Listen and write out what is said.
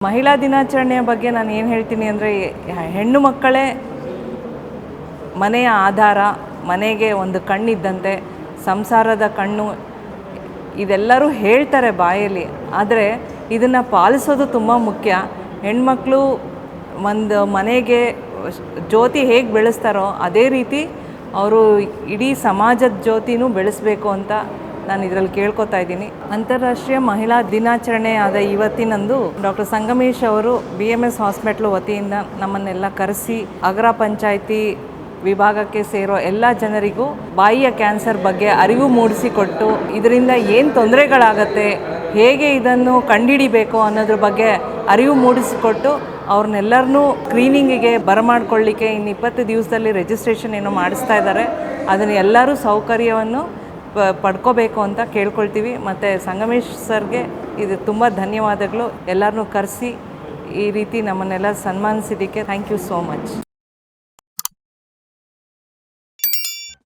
ಮಹಿಳಾ ದಿನಾಚರಣೆಯ ಬಗ್ಗೆ ನಾನು ಏನು ಹೇಳ್ತೀನಿ ಅಂದರೆ, ಹೆಣ್ಣು ಮಕ್ಕಳೇ ಮನೆಯ ಆಧಾರ, ಮನೆಗೆ ಒಂದು ಕಣ್ಣಿದ್ದಂತೆ, ಸಂಸಾರದ ಕಣ್ಣು. ಇದೆಲ್ಲರೂ ಹೇಳ್ತಾರೆ ಬಾಯಲ್ಲಿ, ಆದರೆ ಇದನ್ನು ಪಾಲಿಸೋದು ತುಂಬ ಮುಖ್ಯ. ಹೆಣ್ಮಕ್ಳು ಒಂದು ಮನೆಗೆ ಜ್ಯೋತಿ ಹೇಗೆ ಬೆಳೆಸ್ತಾರೋ ಅದೇ ರೀತಿ ಅವರು ಇಡೀ ಸಮಾಜದ ಜ್ಯೋತಿನೂ ಬೆಳೆಸಬೇಕು ಅಂತ ನಾನು ಇದರಲ್ಲಿ ಕೇಳ್ಕೊತಾ ಇದ್ದೀನಿ. ಅಂತಾರಾಷ್ಟ್ರೀಯ ಮಹಿಳಾ ದಿನಾಚರಣೆ ಆದ ಇವತ್ತಿನಂದು ಡಾಕ್ಟರ್ ಸಂಗಮೇಶ್ ಅವರು BMS ಹಾಸ್ಪಿಟ್ಲು ವತಿಯಿಂದ ನಮ್ಮನ್ನೆಲ್ಲ ಕರೆಸಿ ಅಗ್ರ ಪಂಚಾಯಿತಿ ವಿಭಾಗಕ್ಕೆ ಸೇರೋ ಎಲ್ಲ ಜನರಿಗೂ ಬಾಯಿಯ ಕ್ಯಾನ್ಸರ್ ಬಗ್ಗೆ ಅರಿವು ಮೂಡಿಸಿಕೊಟ್ಟು, ಇದರಿಂದ ಏನು ತೊಂದರೆಗಳಾಗತ್ತೆ, ಹೇಗೆ ಇದನ್ನು ಕಂಡುಹಿಡಿಬೇಕು ಅನ್ನೋದ್ರ ಬಗ್ಗೆ ಅರಿವು ಮೂಡಿಸಿಕೊಟ್ಟು ಅವ್ರನ್ನೆಲ್ಲರನ್ನೂ ಸ್ಕ್ರೀನಿಂಗಿಗೆ ಬರಮಾಡ್ಕೊಳ್ಳಿಕ್ಕೆ ಇನ್ನು 20 ದಿವಸದಲ್ಲಿ ರಿಜಿಸ್ಟ್ರೇಷನ್ ಏನೋ ಮಾಡಿಸ್ತಾ ಇದ್ದಾರೆ. ಅದನ್ನು ಎಲ್ಲರೂ ಸೌಕರ್ಯವನ್ನು ಪಡ್ಕೋಬೇಕು ಅಂತ ಕೇಳ್ಕೊಳ್ತೀವಿ. ಮತ್ತು ಸಂಗಮೇಶ್ ಸರ್ಗೆ ಇದು ತುಂಬ ಧನ್ಯವಾದಗಳು. ಎಲ್ಲರನ್ನೂ ಕರೆಸಿ ಈ ರೀತಿ ನಮ್ಮನ್ನೆಲ್ಲ ಸನ್ಮಾನಿಸಿದ್ದಕ್ಕೆ ಥ್ಯಾಂಕ್ ಯು ಸೋ ಮಚ್.